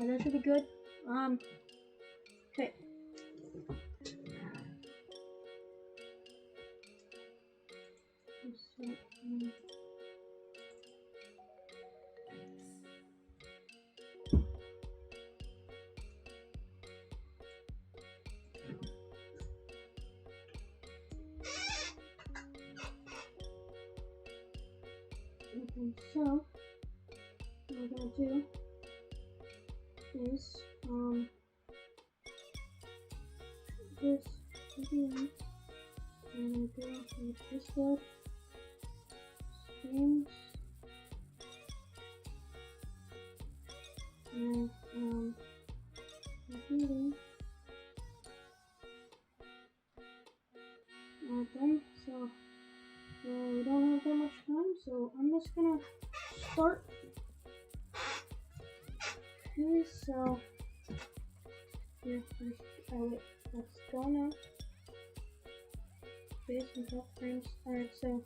Oh, that should be good. Okay. So what I'm gonna do is this again, and I go with this wood, strings, and repeating. Done. So we don't have that much time, so I'm just gonna start. Okay, so here, oh wait, let's go now. Base and top frames. Alright, so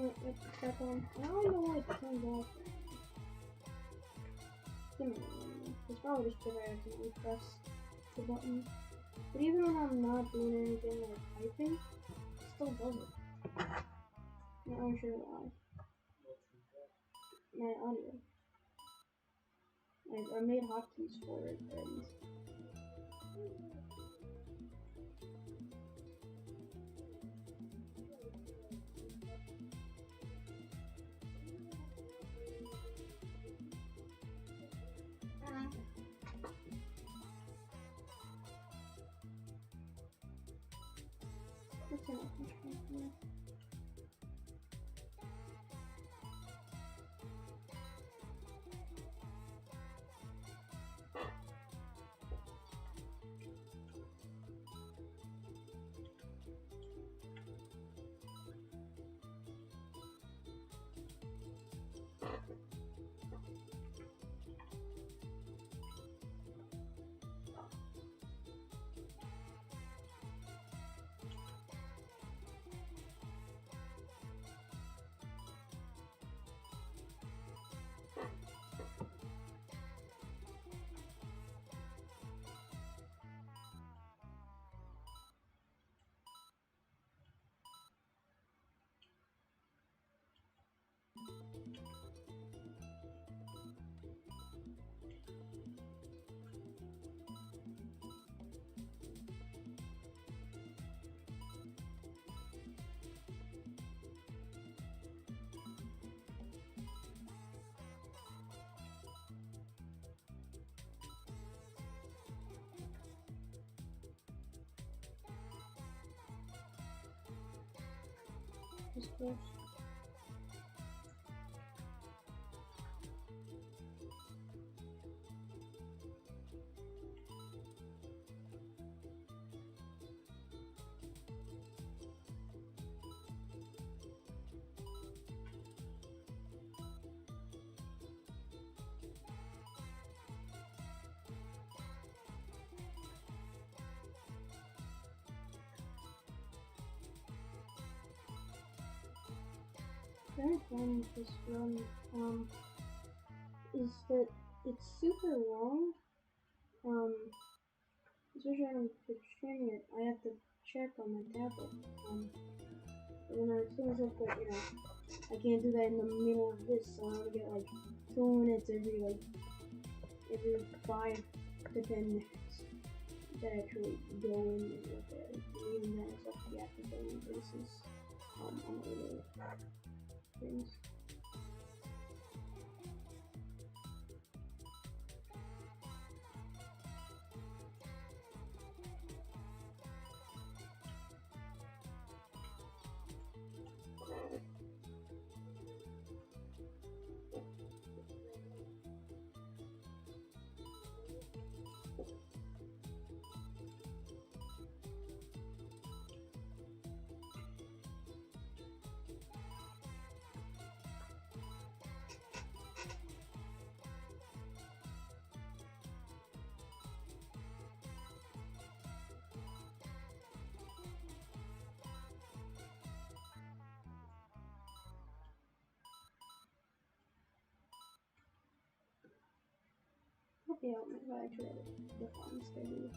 It's back on. I don't know why it turns off. It's probably just because I accidentally pressed the button. But even when I'm not doing anything like typing, it still does it. I'm not sure why. My audio. I made hotkeys for it and it's not much fun. Just close. Very fun with this run is that it's super long. Especially when I'm streaming it, I have to check on my tablet. And then I tell myself that, you know, I can't do that in the middle of this, so I want to get like 2 minutes every 5 to 10 minutes to actually go in and look at it. And even then, it's up to the actual basis on other things. Yeah, maybe I should define schedule.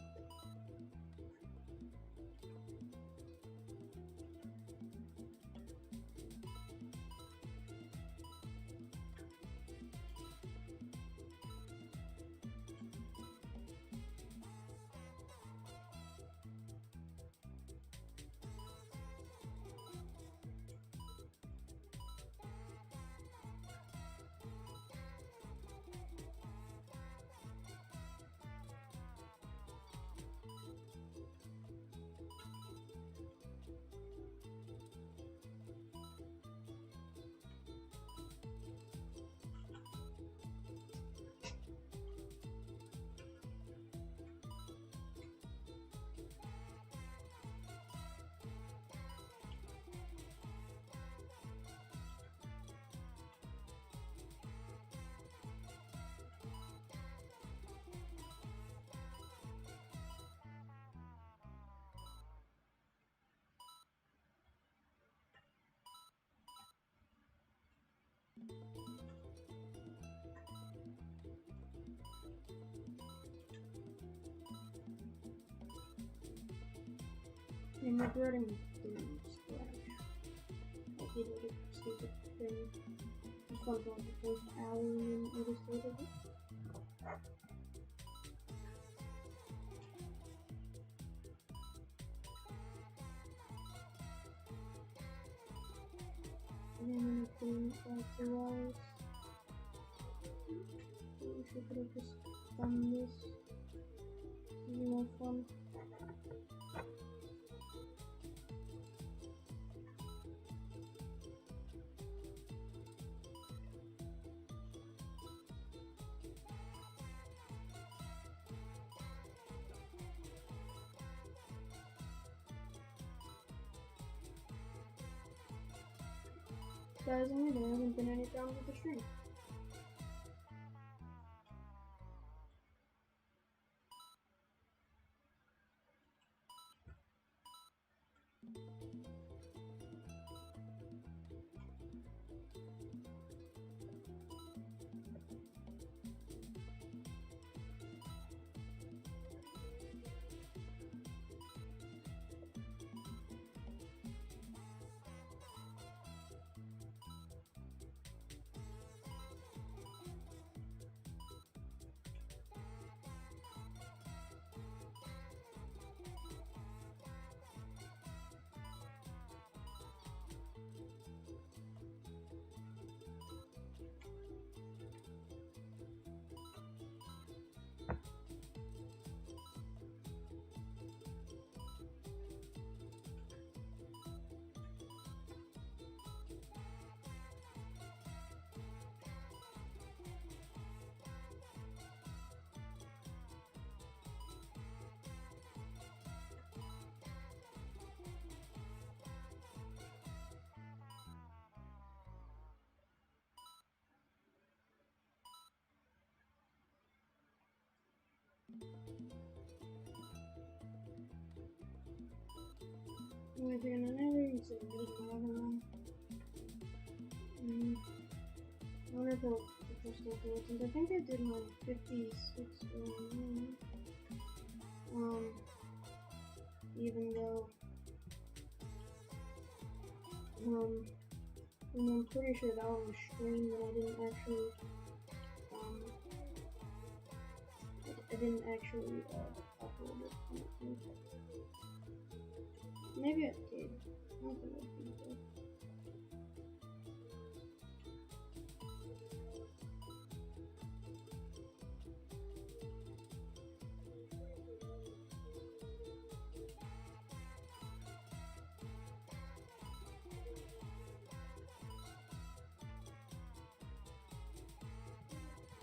I'm regretting doing Splash. I did like a stupid thing. It was fun for like the first hour and then I just hated it. And then I played like 2 hours. I wish I could have just done this. It would be more fun. Surprisingly, there haven't been any problems with the stream. We're doing another instead of getting another one. I wonder if they're still doing it. I think I did my 56 even though and I'm pretty sure that was streamed and I didn't actually upload it. Maybe I did. I don't think I did.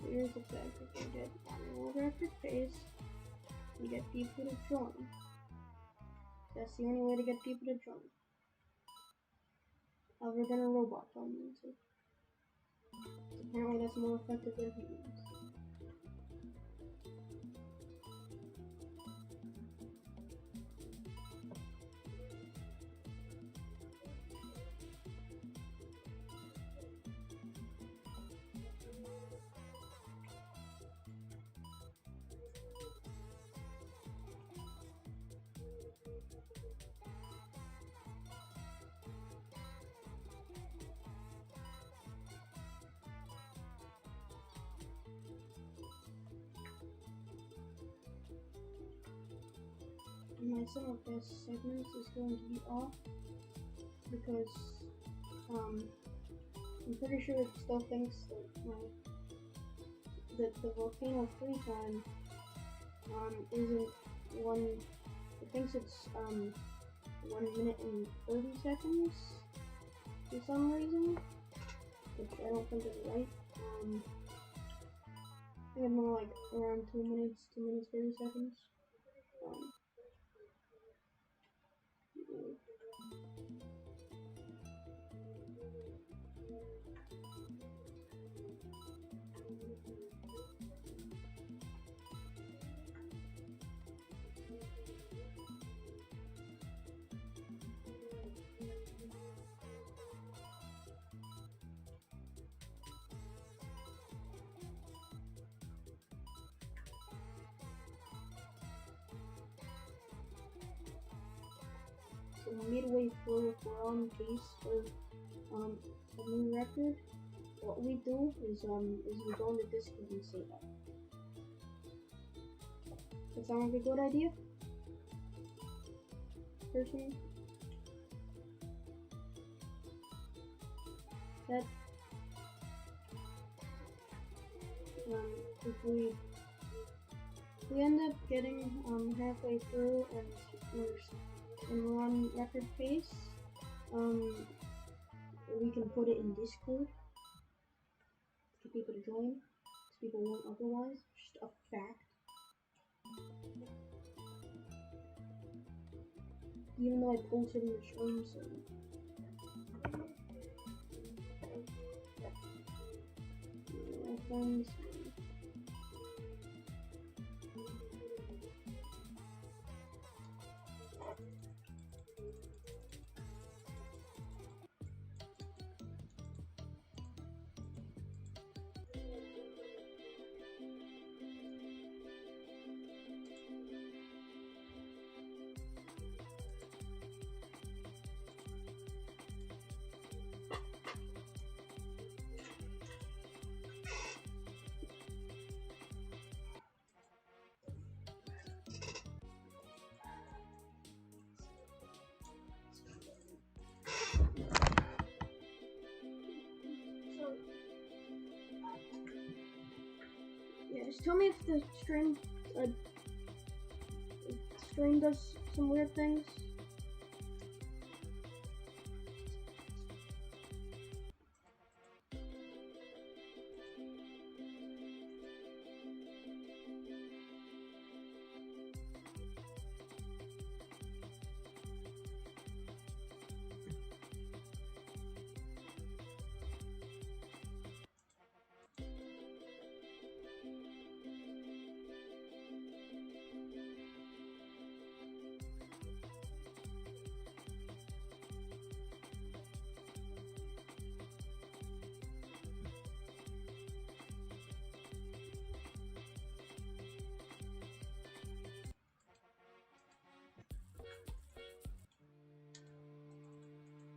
Here's the fact that you get animal graphic face, you get people to join. That's the only way to get people to join. Other than a robot telling you to. Apparently that's more effective than humans. My simulcast segments is going to be off because I'm pretty sure it still thinks that the volcano free time isn't one. It thinks it's 1 minute and 30 seconds for some reason, which I don't think is right. I think it's more like around 2 minutes 30 seconds. midway through, if we're on pace for a new record, what we do is we go into Discord and say that. That sound like a good idea? Personally? That if we end up getting halfway through and we're on record pace, we can put it in Discord for people to join, because people won't otherwise. Just a fact. Even though I posted in the stream, so my friends. Yeah, just tell me if the stream does some weird things.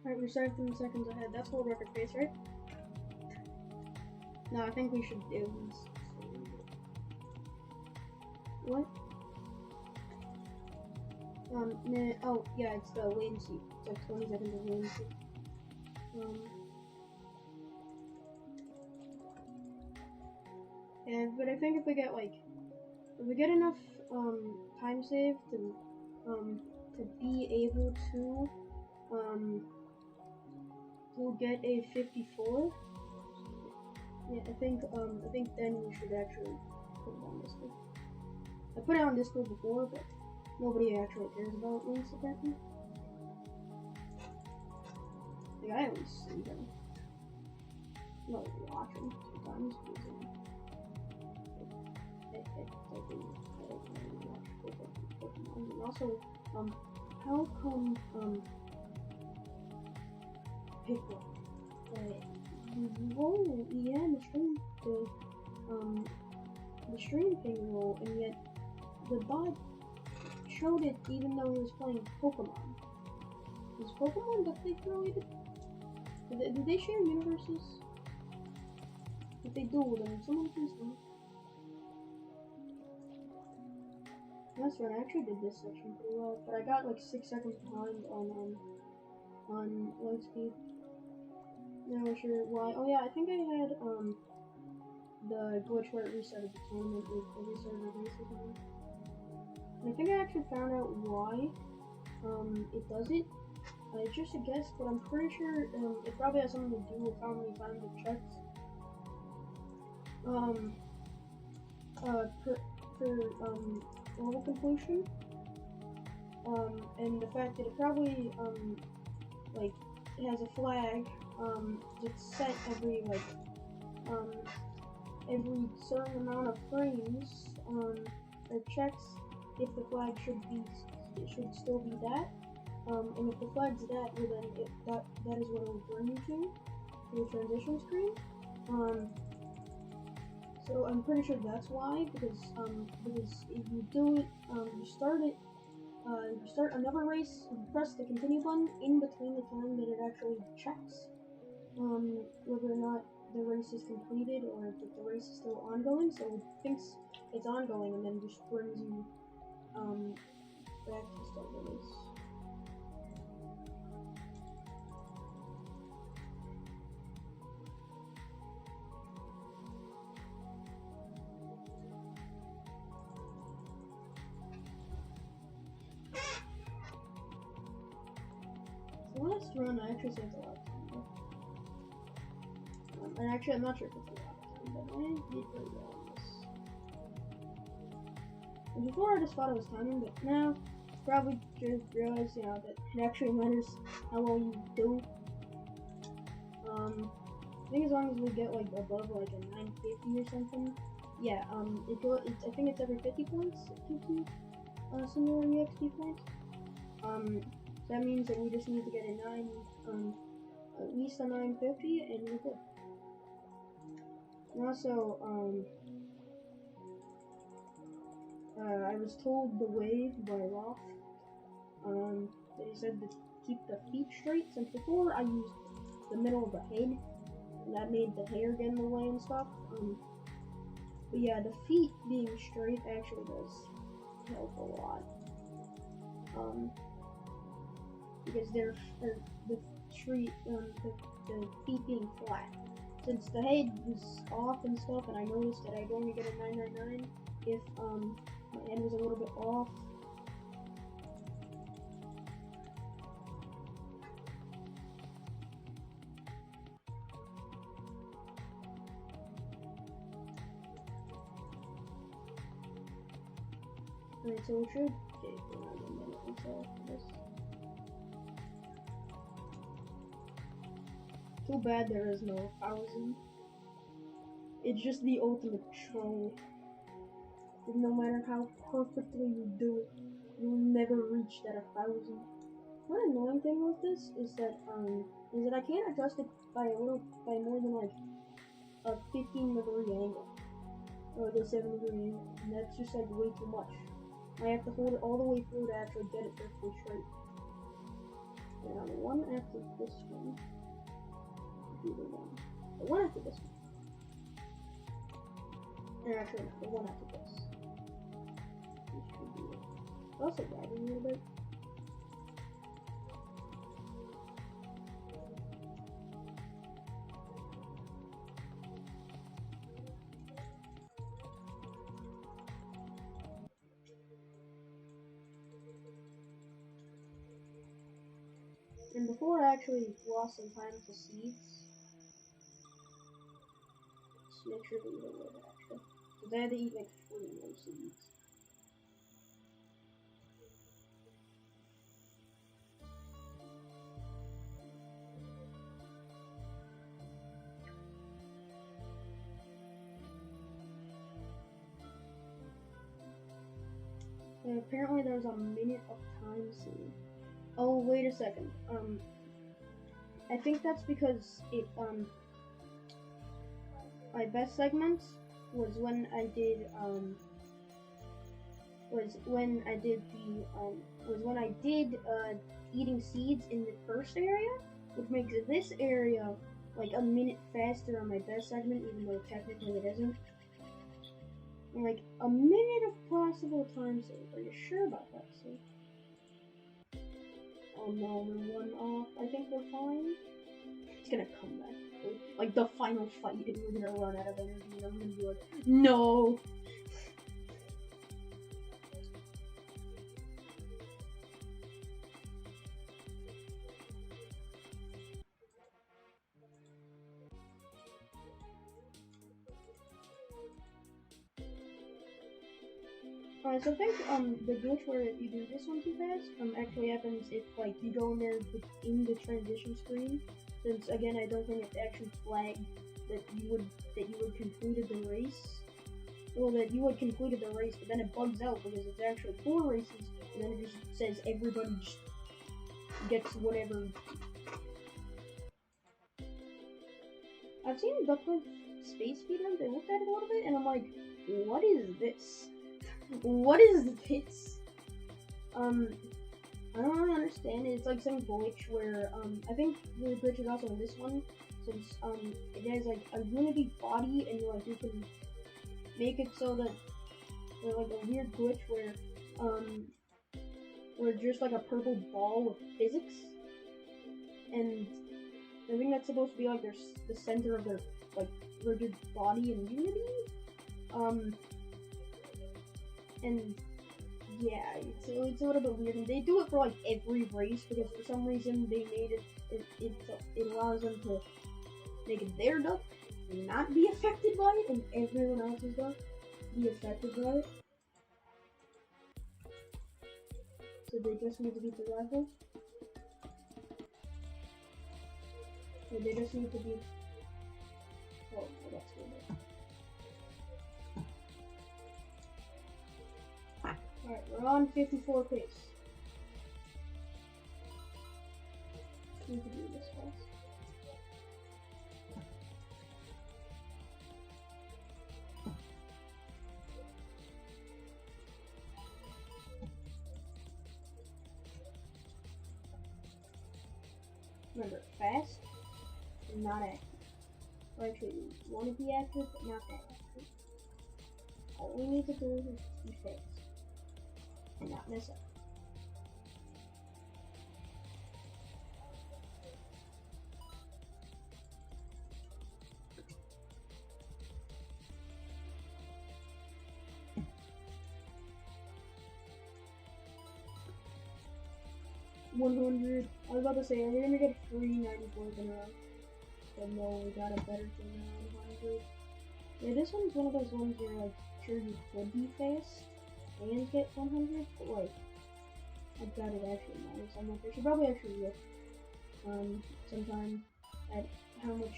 Alright, we're 7 seconds ahead. That's whole record pace, right? No, I think we should do this. What? Nah, oh, yeah, it's the latency. It's like 20 seconds of latency. Yeah, but I think if we get enough, time save to be able to, we'll get a 54. Yeah, I think then we should actually put it on Discord. I put it on Discord before, but nobody actually cares about links apparently. Like, I always see them. No, watch them sometimes. I don't really watch Pokemon. And also, how come, Pickle, roll, yeah, the stream thing roll, and yet the bot showed it even though he was playing Pokemon. Is Pokemon Duck related? Do they share universes? If they do, then someone please know. That's right, I actually did this section pretty well, but I got like 6 seconds behind on light speed. Not sure why. Oh yeah, I think I had the glitch where it restarted the tournament with every server basically. And I think I actually found out why it does it. It's just a guess, but I'm pretty sure it probably has something to do with how many times it checks. For level completion. And the fact that it probably like it has a flag that's set every every certain amount of frames. It checks if the flag should still be that. And if the flag's that, well then that is what it will bring you to the transition screen. So I'm pretty sure that's why, because if you do it, you start it you start another race, you press the continue button in between the time that it actually checks whether or not the race is completed or if the race is still ongoing. So it thinks it's ongoing and then just brings you back to the start of the race. The last run I actually saved a lot of time. And actually I'm not sure if it's a lot of time, but I did pretty well on this. And before I just thought it was timing, but now probably just realized, that it actually matters how well you do. I think as long as we get like above like a 950 or something, yeah. I think it's every 50 points it gives you similar EXP points. So that means that we just need to get a at least a 950, and we're good. And also, I was told the way by Roth, that he said to keep the feet straight, since before I used the middle of the head, and that made the hair get in the way and stuff. But yeah, the feet being straight actually does help a lot. Because the feet being flat. Since the head was off and stuff, and I noticed that I'd only get a 999 if my head was a little bit off. Alright, so we should take around a minute until this. Too bad there is no 1,000. It's just the ultimate troll. No matter how perfectly you do it, you'll never reach that 1,000. One annoying thing with this is that I can't adjust it by more than like a 15-degree angle, or like a 7-degree angle, and that's just like way too much. I have to hold it all the way through to actually get it perfectly straight. And on the one after this one, the one after this one. And actually, no, the one after this. This should be it. Also lagging a little bit. And before I actually lost some time to seeds, let's make sure to eat a little bit extra. Because I had to eat like 3 more seeds. And apparently there's a minute of time saved. Oh, wait a second. I think that's because it, my best segments was when I did, eating seeds in the first area, which makes this area like a minute faster on my best segment, even though technically it isn't. And like a minute of possible time save. Are you sure about that, Sue? Oh no, we're 1 off. I think we're fine. It's gonna come back. Like the final fight, and we're gonna run out of energy, and I'm gonna be like, no! Alright, so I think the glitch where if you do this one too fast actually happens if like you go in there in the transition screen. Since again I don't think it actually flagged that you would concluded the race. Well, that you had concluded the race, but then it bugs out because it's actually 4 races, and then it just says everybody just gets whatever. I've seen different space speedruns. I looked at it a little bit, and I'm like, what is this? What is this? I don't really understand it. It's like some glitch where, I think the glitch is also in this one, since, it has like a unity body, and like you can make it so that there's like a weird glitch where just like a purple ball with physics, and I think that's supposed to be like the center of their like rigid body and unity, and yeah, it's a little bit weird, and they do it for like every race because for some reason they made it allows them to make their duck not be affected by it, and everyone else's duck be affected by it. So they just need to beat the rival. So they just need to beat. Oh, that's good. Alright, we're on 54 pace. Need to do this fast. Remember, fast, not active. Or actually, you want to be active, but not that active. All we need to do is be fast. And not mess up. $100. I was about to say, are we gonna get free 94s in a row? But no, we got a better thing now, 100. Yeah, this one's one of those ones where, like, sure you could be fast and get 100, but, like, I doubt it actually matters so much. I should probably actually look, sometime at how much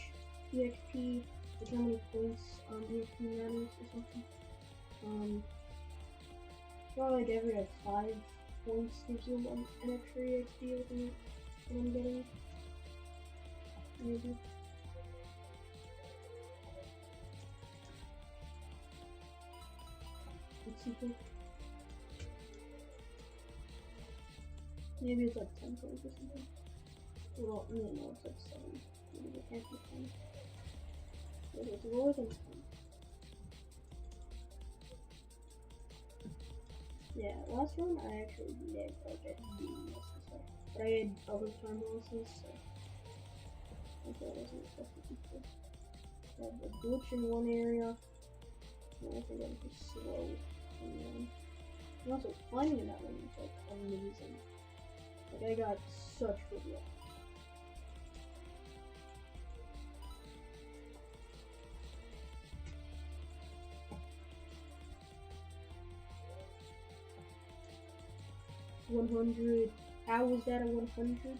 EXP, like how many points, EXP matters or something. Probably like every, like, 5 points gives you an extra EXP, I think, what I'm getting. Maybe. Let's see quick. Maybe it's like 10 points or something. Well, no, it's like 7. Maybe it can't be 10. Maybe it's lower than 10. Yeah, last one I actually did like at being this and stuff. But I had overtime losses, so I think that wasn't expected to be good. I had a glitch in one area, and I think I was just slow in one. And also climbing in that one was like amazing. Like I got such good luck. $100. How was that a 100?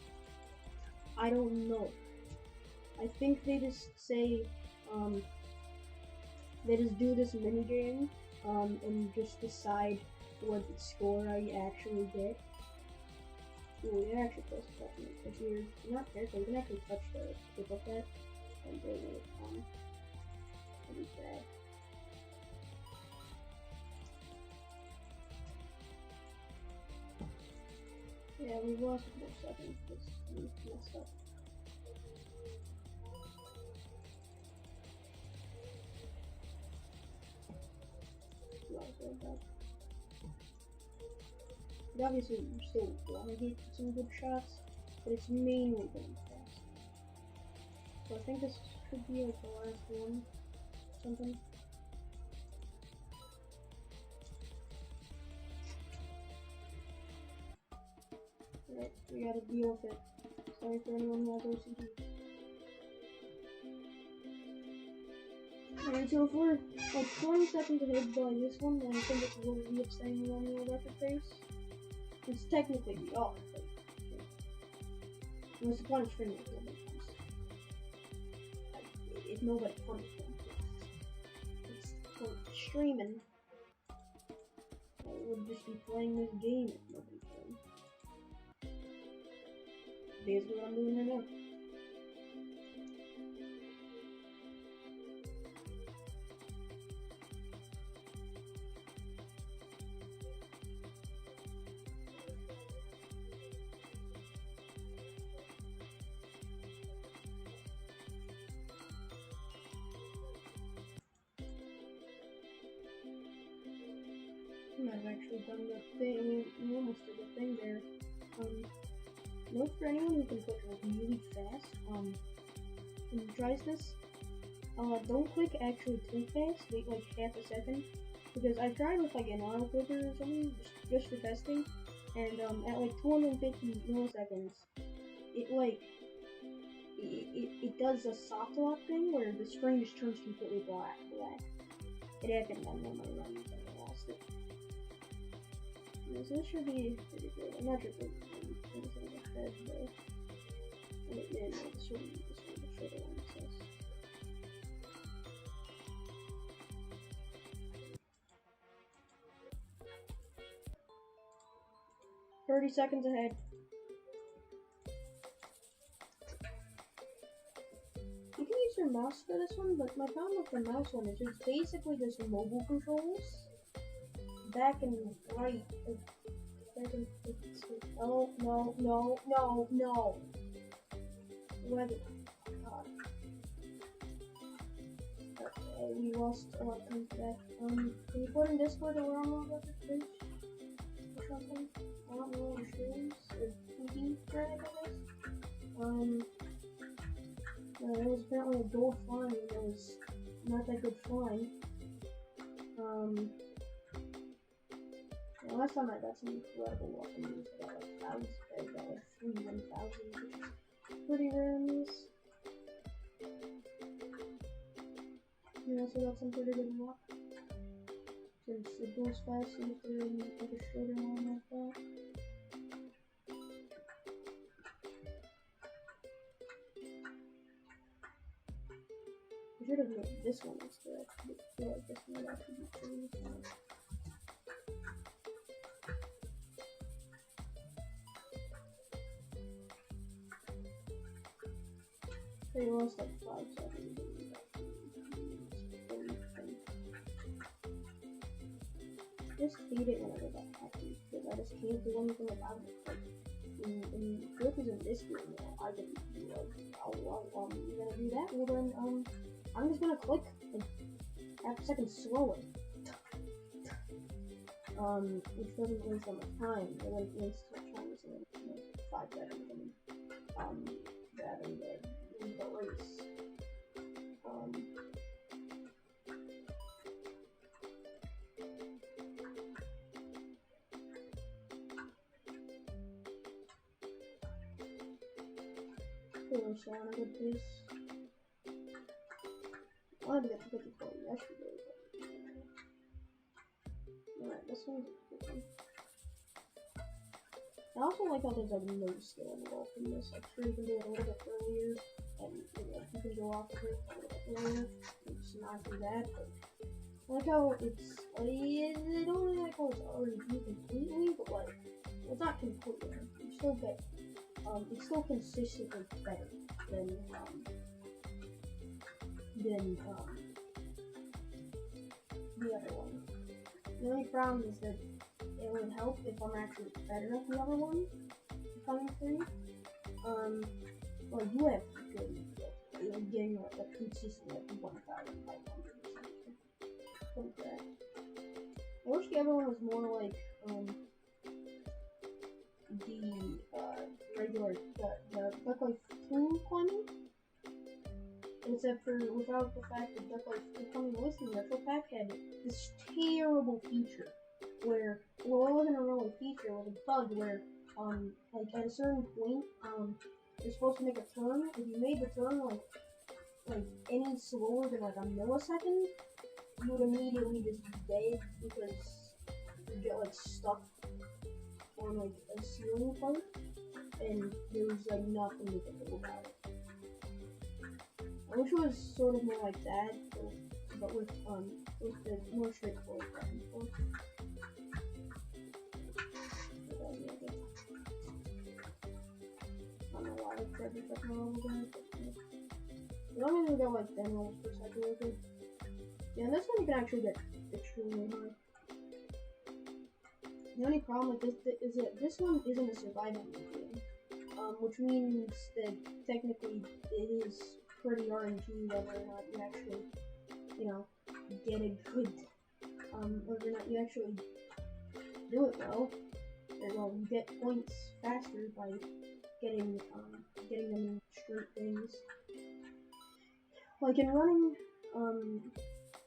I don't know. I think they just say, they just do this mini game, and just decide what score I actually get. Ooh, you're actually close to touching it. If you're not careful, you can actually touch the book that, and go really fun. That'd be bad. Yeah, we lost more seconds because we messed up. But obviously, you still want to get some good shots, but it's mainly going fast. So I think this could be like the last one, something. Alright, we gotta deal with it. Sorry for anyone who has OCD. Alright, so if we're like 20 seconds ahead by this one, then I think it's worthy of saying we're on the record pace. It's technically we are, but unless the punch stream is nobody comes. If nobody punished them, it's streaming. I would just be playing this game if nobody came. Basically what I'm doing right now. I've actually done the thing, we almost did the thing there. Note for anyone who can click really fast, when you tries this, don't click actually too fast, wait like half a second, because I tried with like an auto clicker or something, just for testing, and at like 250 milliseconds, it like, it does a soft lock thing where the screen just turns completely black. It happened on one of my runs and I lost it. So this should be pretty good. I'm not sure if it's going to head though. Yeah, no, this one, the shorter one says. "30 seconds ahead." You can use your mouse for this one, but my problem with the mouse one is it's basically just mobile controls. Back and right. Back and oh, no. What? Okay, we lost a lot of things back. Can you put in Discord or on the page? Or something? I don't know what it is. Or TV thread, I guess? There was apparently a gold flying, and it was not that good flying. Last time I got some incredible weapons, I got like thousands, I got like 1,000, which is pretty rare in these. And I also got some pretty good luck. Since it goes fast, so if they're in like a shorter one like that. I should have made this one instead. I feel like this one would actually be pretty fun. So you lost like 5 seconds. Just hate it whenever that happens, because I just can't do anything about it. Like, in glitches in this game, I can be like, oh, you're gonna do that? Well then, I'm just gonna click and half a second slower. Which doesn't waste that much time. It like wastes my time, so like 5 seconds and having the race. So on a good pace. I wanted to get to 54 yesterday, but alright, this one's a good one. I also like how there's like no skill involved in this. I'm sure you can do it a little bit earlier, and you can go off of it a little bit later. It's not too bad, but I like how it's I don't really like how it's already due completely, but like it's not completely. You still get it's still consistently better than the other one. The only problem is that it would help if I'm actually better at the other one, coming through. Well, you have good, like, getting like a consistent like 1,500 or something like that. I wish the other one was more like the regular the Duck Life 2 climbing. Except for without the fact that Duck Life 2 climbing with the retro pack had this terrible feature where, well, it wasn't a really feature, it was a bug where like at a certain point you're supposed to make a turn. If you made the turn like any slower than like a millisecond, you would immediately just be dead because you get like stuck on like a ceiling part, and there was like nothing you could do about it. I wish it was sort of more like that, but with the more straightforward button. I don't know why I tried to check my level down. You don't even get like 10 rolls per second with it. Yeah, and this one you can actually get extremely high. The only problem with this is that this one isn't a survival game, which means that technically it is pretty RNG whether or not you actually, you know, get a good, whether or not you actually do it well, and you get points faster by getting them in straight things. Like in running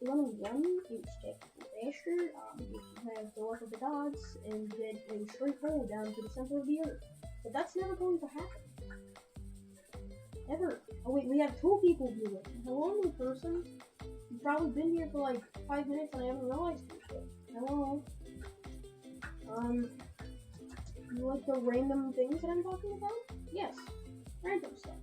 one, it's technically faster. You have the luck of the gods and get a straight hole down to the center of the earth. But that's never going to happen. Ever. Oh wait, we have 2 people viewing. Hello, new person. You've probably been here for like 5 minutes and I haven't realized you yet. Hello. You like the random things that I'm talking about? Yes. Random stuff.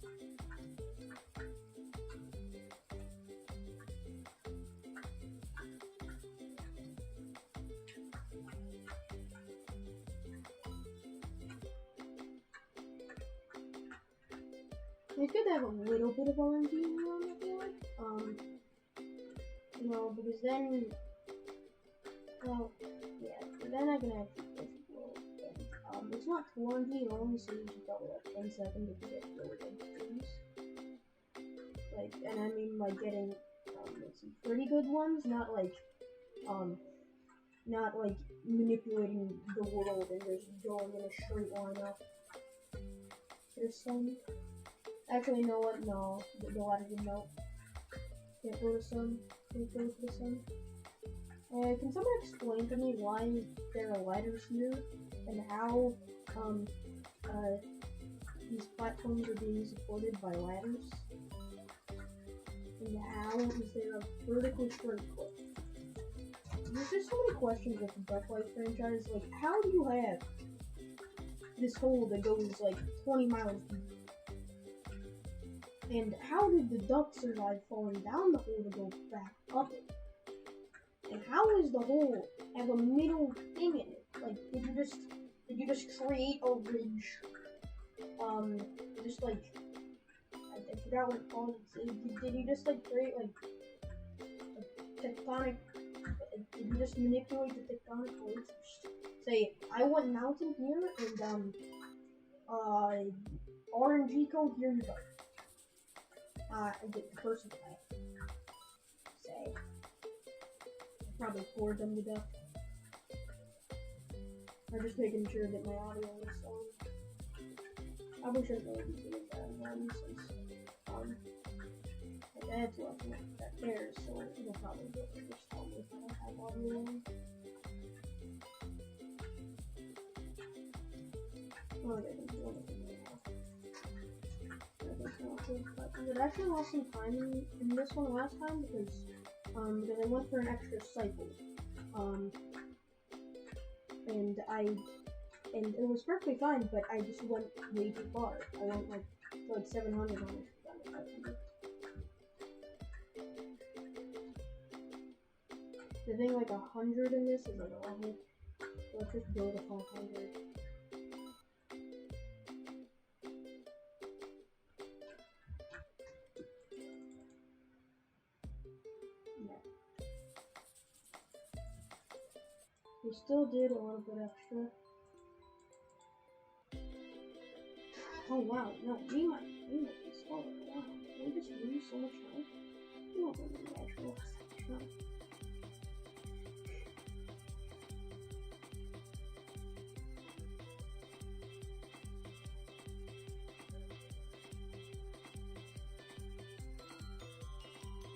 It's good to have a little bit of RNG around, I feel like. Because then, well, yeah, then I can actually play the world. And, it's not too RNG, it only saves you probably like 10 seconds if you get really good things. Like, and I mean, like, getting, some pretty good ones, not like manipulating the world and just going in a straight line up to the sun. Actually, you know what? No, the ladder didn't melt. Can't go to the sun. Can't go to the sun. Can someone explain to me why there are ladders here and how these platforms are being supported by ladders? And how is there a vertically straight cliff? There's just so many questions with the Duck-like franchise. Like, how do you have this hole that goes like 20 miles deep? And how did the duck survive falling down the hole to go back up it? And how is the hole have a middle thing in it? Like, did you just create a ridge? Just like, I forgot what it's called. Did you just like create like a tectonic? Did you just manipulate the tectonic plates? Say, I want mountain here and RNG code, here you go. I get the person I say. Probably bored them to death. I'm just making sure that my audio is on. I wish I could be doing that one since my dad's watching that there, so he'll probably be able to just tell me if I don't have audio on. Oh, they're gonna do anything right now. I actually lost some time in this one last time because I went for an extra cycle, and it was perfectly fine, but I just went way too far. I went like 700 on it, 500. The thing like 100 in this is like a level. So let's just go to 500. We still did a little bit extra. Oh wow, no, we might be slower. Wow, we just lose so much time. We don't really actually lost that much time.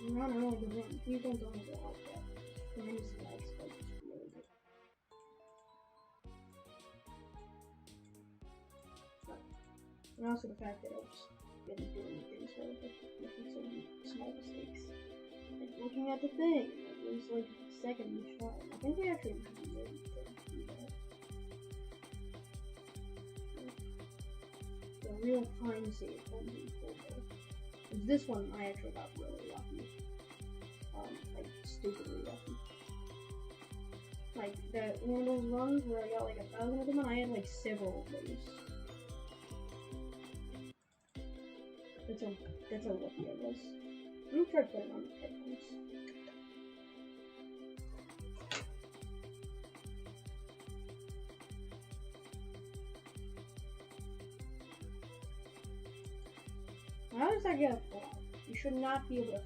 We're on a really good run. Please don't go like that. The race guys like really good. And also the fact that I just didn't do anything, so making so many small mistakes. Like looking at the thing, it was like a second each time. I think they actually really do that. The real time save on the cool though. This one I actually got really lucky. Like stupidly lucky. Like that one of those runs where I got like 1,000 of them and I had like several of those. That's how lucky I was. I'm gonna try putting on the headphones. How does that get a flag? You should not be able to.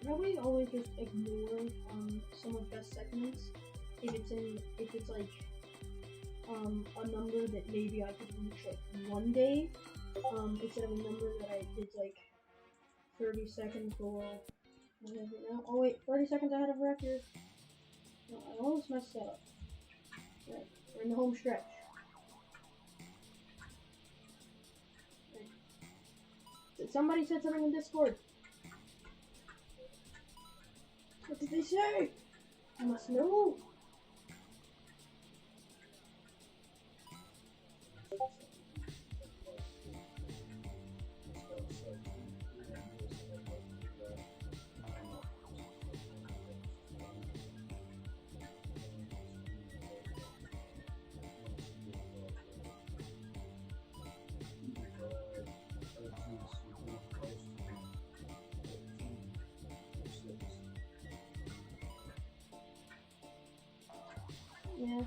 probably always just ignore some of best segments if it's like a number that maybe I could reach like one day, instead of a number that I did like 30 seconds below whatever now. Oh wait, 30 seconds ahead of record. No, I almost messed that up. Right, we're in the home stretch. Right. Somebody said something in Discord. What did they say? I must know. Yeah,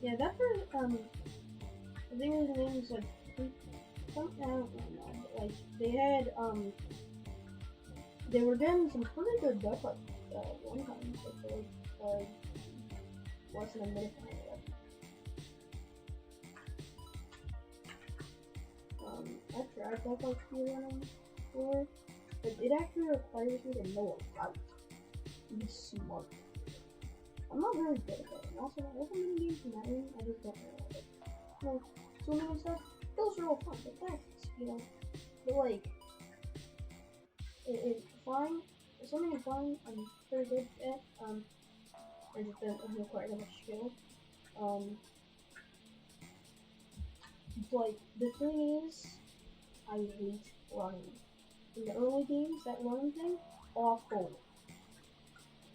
yeah, that person, I think his name is like, something, I don't know, but like, they were getting some pretty good duck, like, one time, but like, less than a minute behind it. I've tried duck, like, speedrunning before, but it actually requires me to know a route. Be smart. I'm not very good at it, and also, I have many games in that room, I just don't know it. You know, swimming and stuff, those are all fun, but practice, you know. But like, it's flying, swimming and flying, I'm pretty good at, I just don't require that much skill. But the thing is, I hate running. In the early games, that running thing, awful.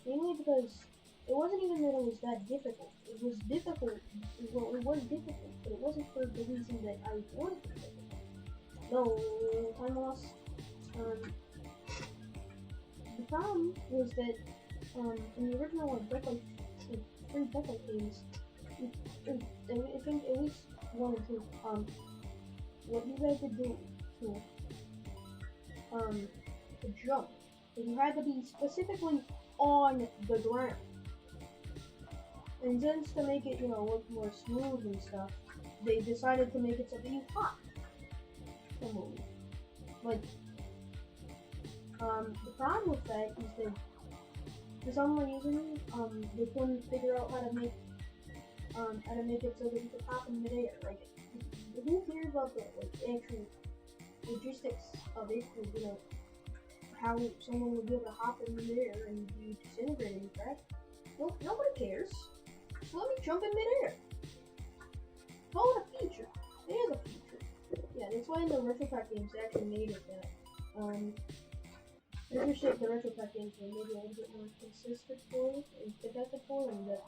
Mainly because it wasn't even that it was that difficult. It was difficult, well, it was difficult, but it wasn't for the reason that I wanted it to be difficult. No, time loss. The problem was that, in the original, like, free Decklight games, I think at least one or two, what you had to do to jump, you had to be specifically on the ground. And since to make it, you know, look more smooth and stuff, they decided to make it so that you hop to move. Like, the problem with that is that for some reason, they couldn't figure out how to make it so that you could hop in midair. Like, who cares about the actual logistics of it? You know, how someone would be able to hop in midair and be disintegrated and crap. Well, nobody cares. So let me jump in midair. Call it a feature. It is a feature. Yeah, that's why in the retro pack games they actually made it that. I wish that the retro pack games were maybe a little bit more consistent for it and competitive for, and that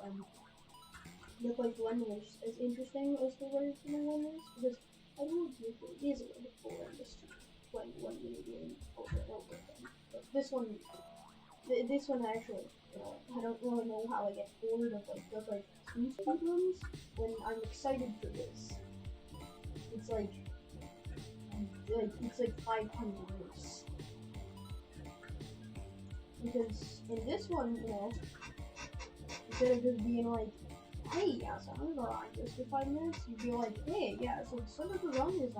that like one was as interesting as the original one is, because I believe it is a little bit boring just playing one mini game over and over again. But this one actually, you know, I don't really know how I get bored of like the like 2 speedruns when I'm excited for this. It's like it's like 500 years. Because in this one, you know, instead of just being like, hey, yeah, so I'm gonna ride this for 5 minutes, you'd be like, hey, yeah, so the start of the run is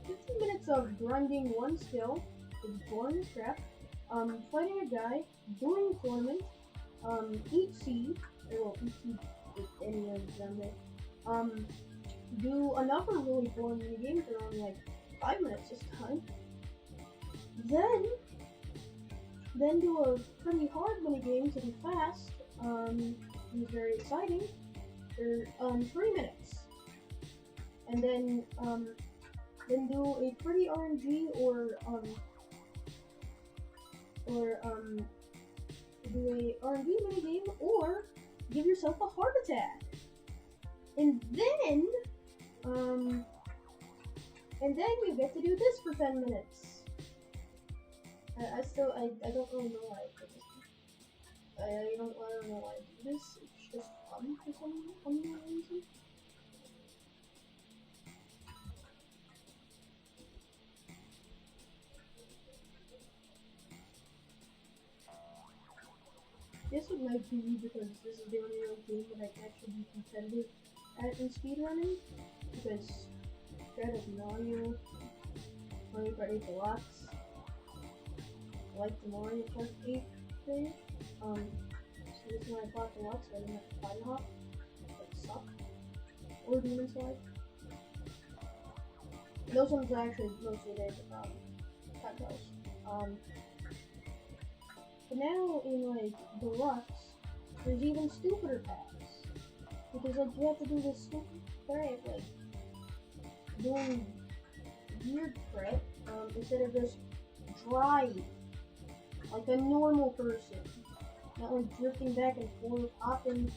15 minutes of grinding one skill, is boring as crap, fighting a guy, doing a tournament, eat seed, or eat seed with any of them there, do another really boring mini game for only like 5 minutes this time, then do a pretty hard mini game to be fast, and very exciting, for 3 minutes, and then do a pretty RNG or do a RNG mini game, or give yourself a heart attack, and then you get to do this for 10 minutes. I don't really know why I did this. I don't know why I do this. It's just fun for some reason. this would might be because this is the only real game that I can actually be competitive at in speedrunning. Because Dread of Mario Party Deluxe, I like the Mario Kart 8 thing. So this is when I bought Deluxe, I didn't have to buy the hop. That suck. Or Demon Slide. Those ones are actually mostly there for titles. But now in like Deluxe, there's even stupider paths. Because like you have to do this stupid crap, like doing weird crap, instead of just drive like a normal person. Not like drifting back and forth, hopping,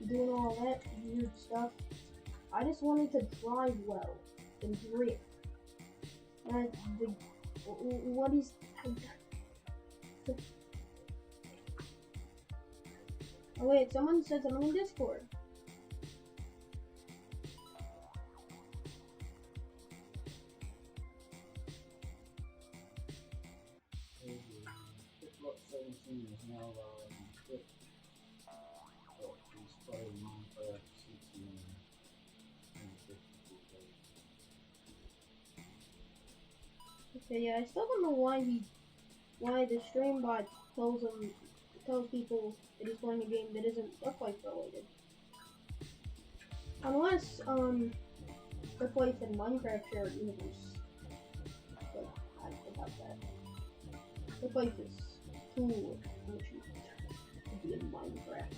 doing all that weird stuff. I just wanted to drive well and drift. And what is... Oh wait, someone said something in Discord. Okay, yeah, I still don't know why the stream bot tells people that he's playing a game that isn't Duck Life related. Unless Duck Life and Minecraft share a universe. But I forgot that. Duck Life is cool to be in Minecraft.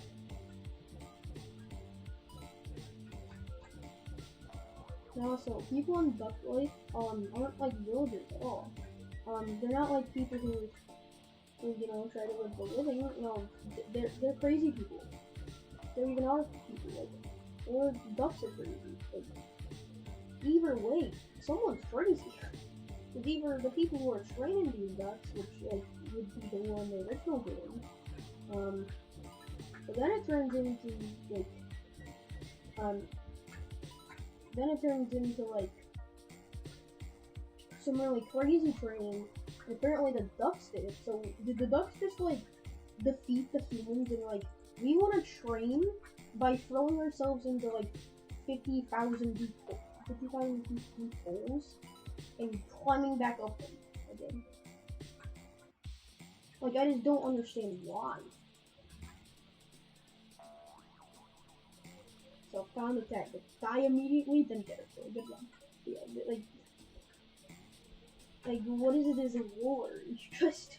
And also, people in Duck Life aren't like villagers at all. They're not like people who you know, try to live the living. No, they're crazy people. They're even are people, like, or ducks are crazy. Like, either way, someone's crazy. It's either the people who are training these ducks, which like would be the one the original game. But then it turns into like, some really crazy training. Apparently the ducks did it. So did the ducks just like defeat the humans and like, we want to train by throwing ourselves into like 50,000 deep holes and climbing back up them again? Like, I just don't understand why. So found attack, but die immediately, then get it. So good one. Yeah, like what is it as a war? It's just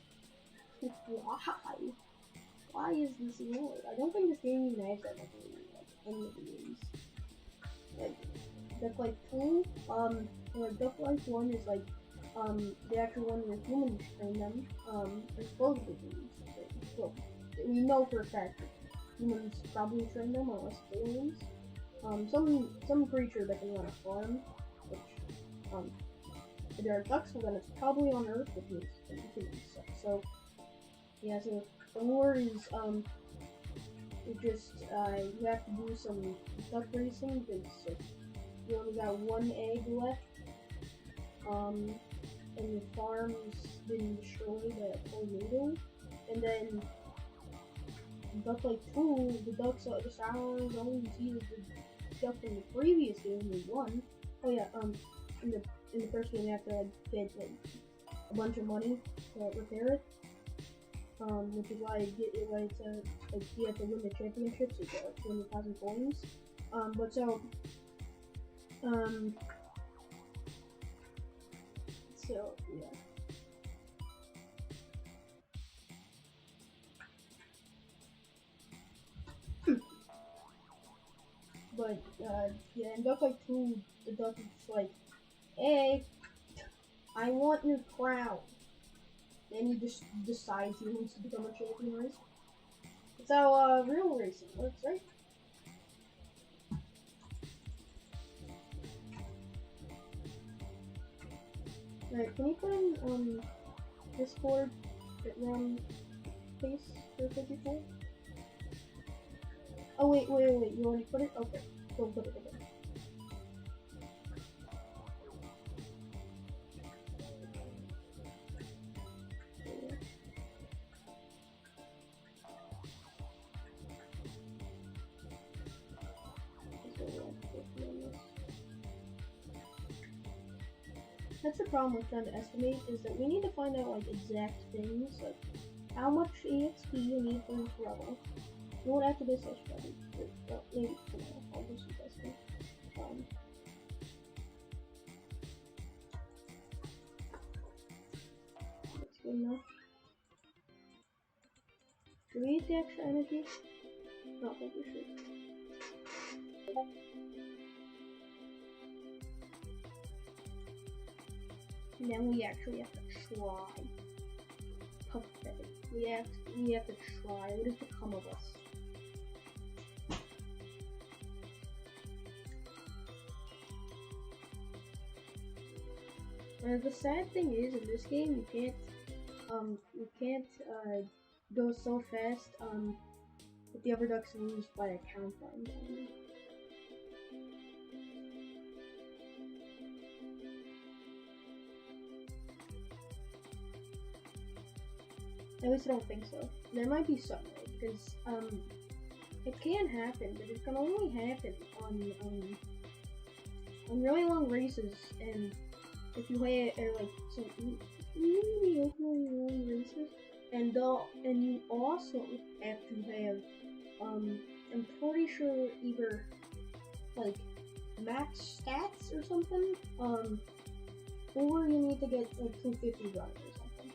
why? Why is this a war? I don't think this game even has that much like any of the games. Like Duck Life 2, like Duck Life 1 is like the actual one where humans train them. There's both of the games. Well, we know for a fact that humans probably train them unless aliens. Some creature that can run a farm, which if there are ducks, well then it's probably on Earth, which means humans suck. So yeah, so the war is it just you have to do some duck racing because you only got one egg left, and the farm's been destroyed by a tornado, and then Duck Life 2, the ducks are the sounds only see the duck in the previous game we won. Oh yeah, in the first game you have to like get like a bunch of money to repair it. Which is why it's like you have to win the championships, it's 200,000 coins. But so yeah. But yeah, in Duck Life 2, the duck is like, hey, I want your crown. Then he just decides he wants to become a champion race. That's how real racing works, right? Alright, can you put in Discord that run pace for 54? Oh wait, you already put it? Okay, don't put it again. That's the problem with trying to estimate, is that we need to find out like exact things, like how much EXP you need for each level. You won't after this session, probably. Well, maybe tomorrow. I'll do some testing. That's good enough. Should we eat the extra energy? No, I think we should. And then we actually have to try. Pathetic. We have to try. What has become of us? The sad thing is, in this game, you can't go so fast, with the upper ducks lose by a countdown. At least I don't think so. There might be some way, because, it can happen, but it can only happen on really long races, and if you weigh it, like, some mediocre long races, and you also have to have, I'm pretty sure either, like, max stats or something, or you need to get, like, 250 runs or something.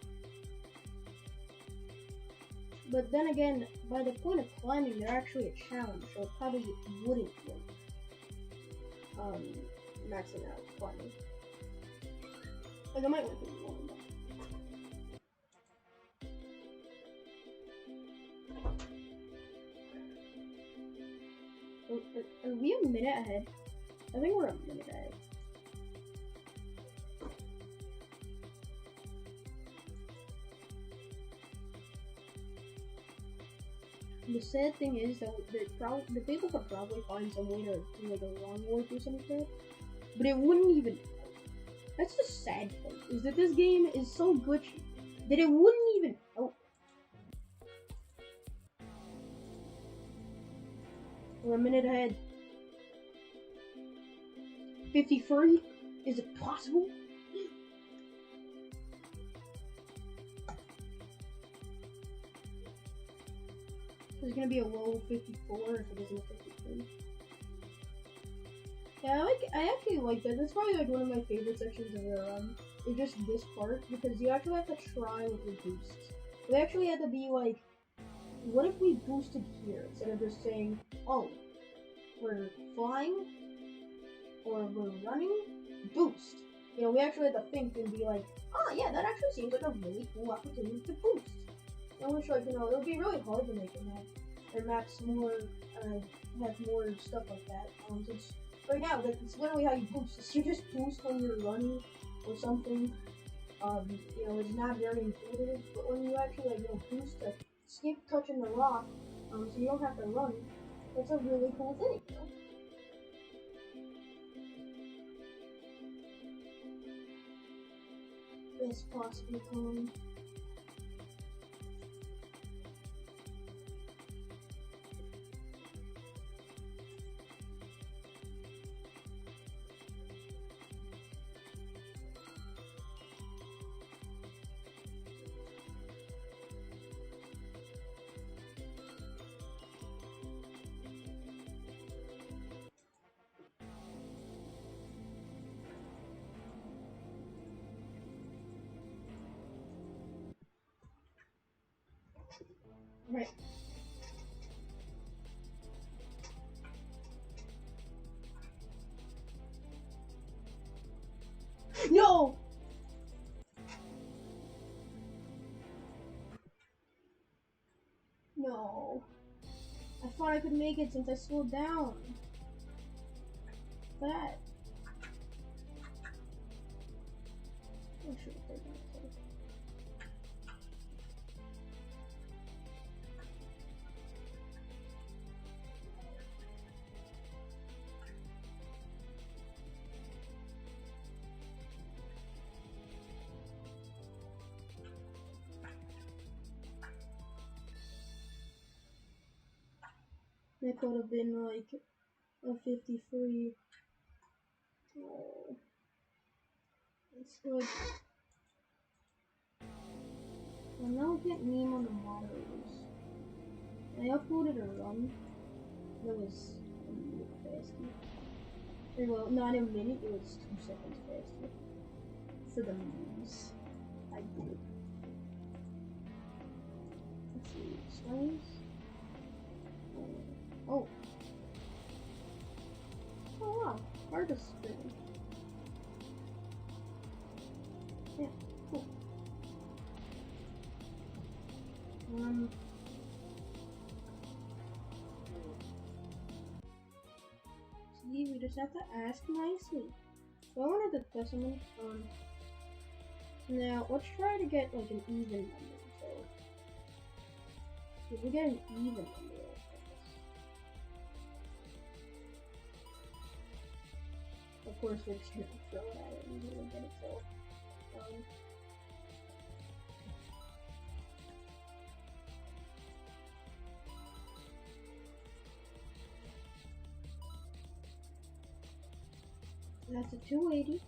But then again, by the point of climbing, they're actually a challenge, so it probably wouldn't work, maxing out climbing. Like, I might work with one of them. Are we a minute ahead? I think we're a minute ahead. The sad thing is that the people could probably find some way to do like a long warp or some crap, but it wouldn't even. That's the sad thing, is that this game is so glitchy that it wouldn't even help. We're a minute ahead. 53? Is it possible? There's gonna be a low 54 if it isn't a 53. Yeah, I actually like that. That's probably like one of my favorite sections of the run. It's just this part, because you actually have to try with your boosts. We actually had to be like, what if we boosted here instead of just saying, oh, we're flying or we're running, boost. You know, we actually had to think and be like, oh yeah, that actually seems like a really cool opportunity to boost. I wish, like, you know, it would be really hard to make a map or maps more, have more stuff like that. Since right now, that's literally how you boost. Is you just boost when you're running or something. You know, it's not very intuitive, but when you actually, like, you know, boost to skip touching the rock, so you don't have to run, that's a really cool thing, you know? Best possible time. Right. No! No. I thought I could make it since I slowed down. That. I should have taken it. That could have been like a 53. Oh, It's good. Well, now we can't meme on the moderators. I uploaded a run that was a minute faster. Well, not a minute, it was 2 seconds faster. For the memes. I did. Let's see, strings. Oh. Oh wow, hard to spin. Yeah, cool. See, we just have to ask nicely. So I wanted to test something. Now let's try to get like an even number. So if we get an even number, of course we're just gonna throw it at it and we'll get it filled. That's a 280.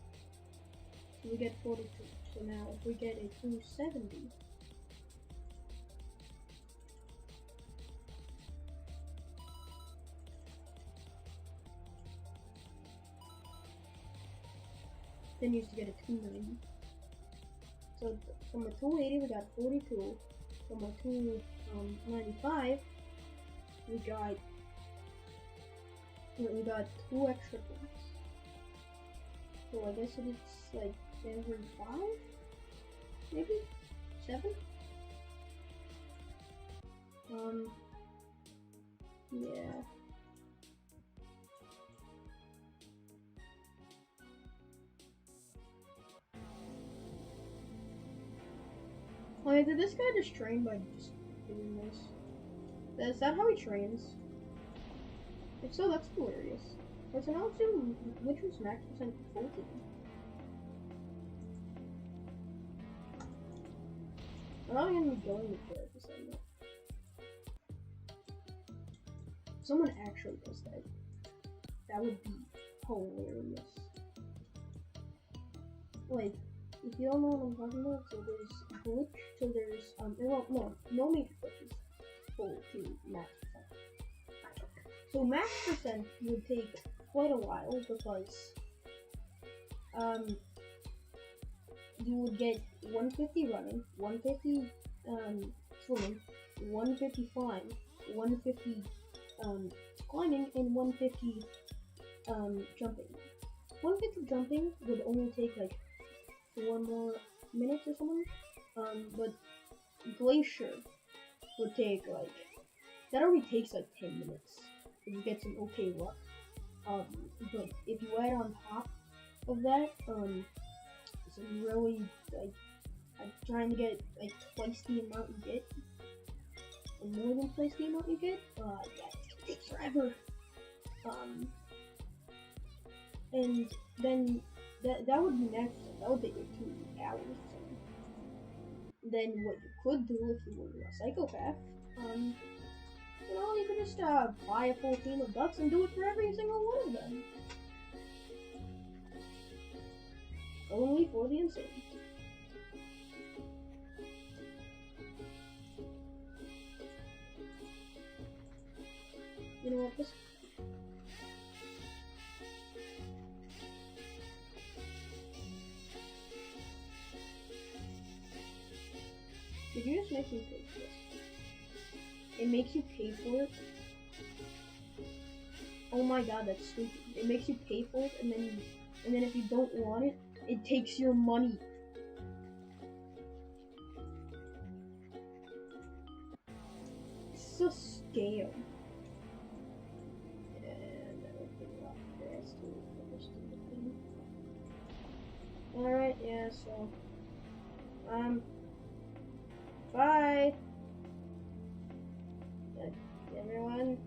So we get 42. So now if we get a 270, then you used to get a 290. So from a 280 we got 42. From a 295 we got 2 extra points. So I guess it's like every 5? Maybe? 7? Yeah. Oh yeah, did this guy just train by just doing this? Is that how he trains? If so, that's hilarious. But so now let's do which was max percent full team. I'm not gonna be going to care for saying that. Someone actually does that. That would be hilarious. Like, if you don't know what I'm talking about, so there's glitch, so there's well, no major glitches. Full team max percent. So max percent would take quite a while because you would get 150 running, 150 swimming, 150 flying, 150 climbing, and 150 jumping. 150 jumping would only take like 4 more minutes or something. But glacier would take like, that already takes like 10 minutes if you get some okay luck. But if you add on top of that, some really like trying to get like twice the amount you get, and more than twice the amount you get, yeah, it takes forever. And then that would be next. That would take like 2 hours or something. Then what you could do if you were a psychopath, you know, you could just buy a full team of ducks and do it for every single one of them. Only for the insane. You know what? This. Did you just make me pay for this? It makes you pay for it. Oh my god, that's stupid. It makes you pay for it, and then if you don't want it, it takes your money. It's a scam. And alright, yeah, so bye everyone.